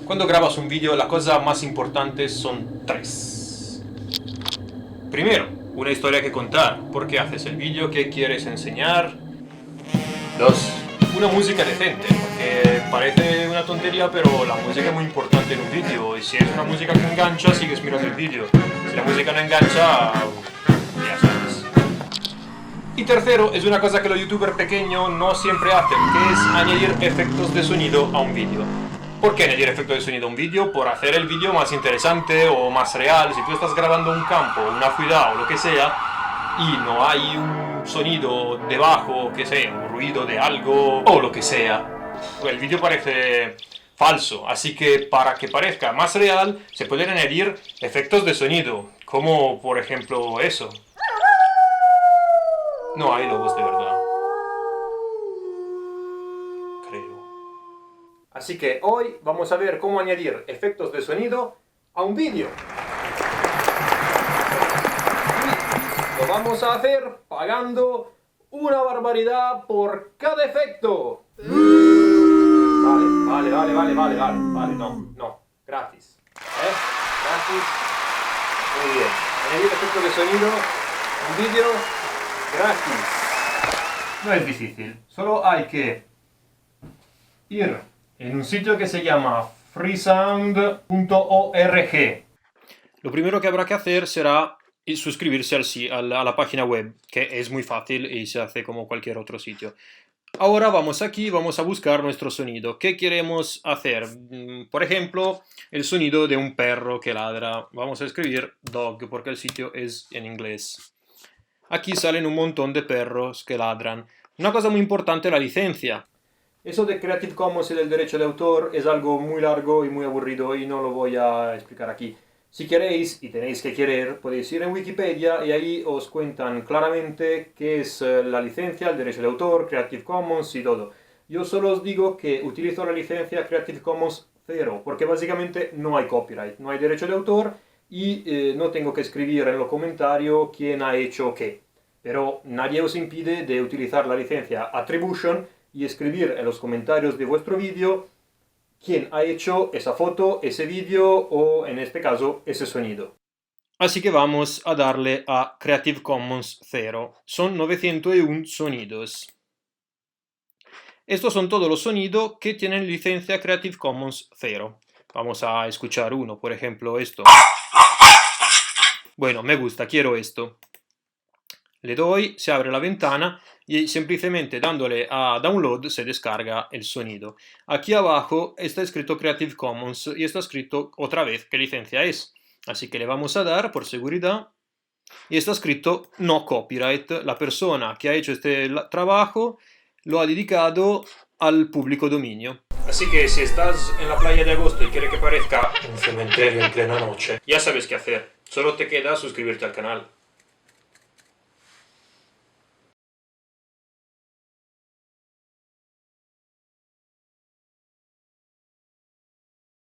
Cuando grabas un vídeo, la cosa más importante son tres. Primero, una historia que contar. ¿Por qué haces el vídeo? ¿Qué quieres enseñar? Dos, una música decente, porque parece una tontería, pero la música es muy importante en un vídeo. Y si es una música que engancha, sigues mirando el vídeo. Si la música no engancha, ya sabes. Y tercero, es una cosa que los youtubers pequeños no siempre hacen, que es añadir efectos de sonido a un vídeo. ¿Por qué añadir efectos de sonido a un vídeo? Por hacer el vídeo más interesante o más real. Si tú estás grabando un campo, una ciudad o lo que sea, y no hay un sonido debajo, que sea, un ruido de algo o lo que sea, el vídeo parece falso. Así que para que parezca más real, se pueden añadir efectos de sonido, como por ejemplo eso. No hay lobos de verdad, creo. Así que hoy vamos a ver cómo añadir efectos de sonido a un vídeo. Lo vamos a hacer pagando una barbaridad por cada efecto. Vale, no, gratis. Gratis. Muy bien. Añadir efectos de sonido a un vídeo gratis. No es difícil, solo hay que ir en un sitio que se llama freesound.org. Lo primero que habrá que hacer será suscribirse a la página web, que es muy fácil y se hace como cualquier otro sitio. Ahora vamos aquí, vamos a buscar nuestro sonido. ¿Qué queremos hacer? Por ejemplo, el sonido de un perro que ladra. Vamos a escribir dog porque el sitio es en inglés. Aquí salen un montón de perros que ladran. Una cosa muy importante es la licencia. Eso de Creative Commons y del derecho de autor es algo muy largo y muy aburrido y no lo voy a explicar aquí. Si queréis, y tenéis que querer, podéis ir en Wikipedia y ahí os cuentan claramente qué es la licencia, el derecho de autor, Creative Commons y todo. Yo solo os digo que utilizo la licencia Creative Commons 0, porque básicamente no hay copyright, no hay derecho de autor y no tengo que escribir en los comentarios quién ha hecho qué. Pero nadie os impide de utilizar la licencia Attribution y escribir en los comentarios de vuestro vídeo quién ha hecho esa foto, ese vídeo o, en este caso, ese sonido. Así que vamos a darle a Creative Commons 0. Son 901 sonidos. Estos son todos los sonidos que tienen licencia Creative Commons 0. Vamos a escuchar uno, por ejemplo, esto. Bueno, me gusta, quiero esto. Le doy, se abre la ventana y simplemente dándole a download se descarga el sonido. Aquí abajo está escrito Creative Commons y está escrito otra vez qué licencia es. Así que le vamos a dar por seguridad y está escrito no copyright. La persona que ha hecho este trabajo lo ha dedicado al público dominio. Así que si estás en la playa de agosto y quieres que parezca un cementerio en plena noche, ya sabes qué hacer. Solo te queda suscribirte al canal.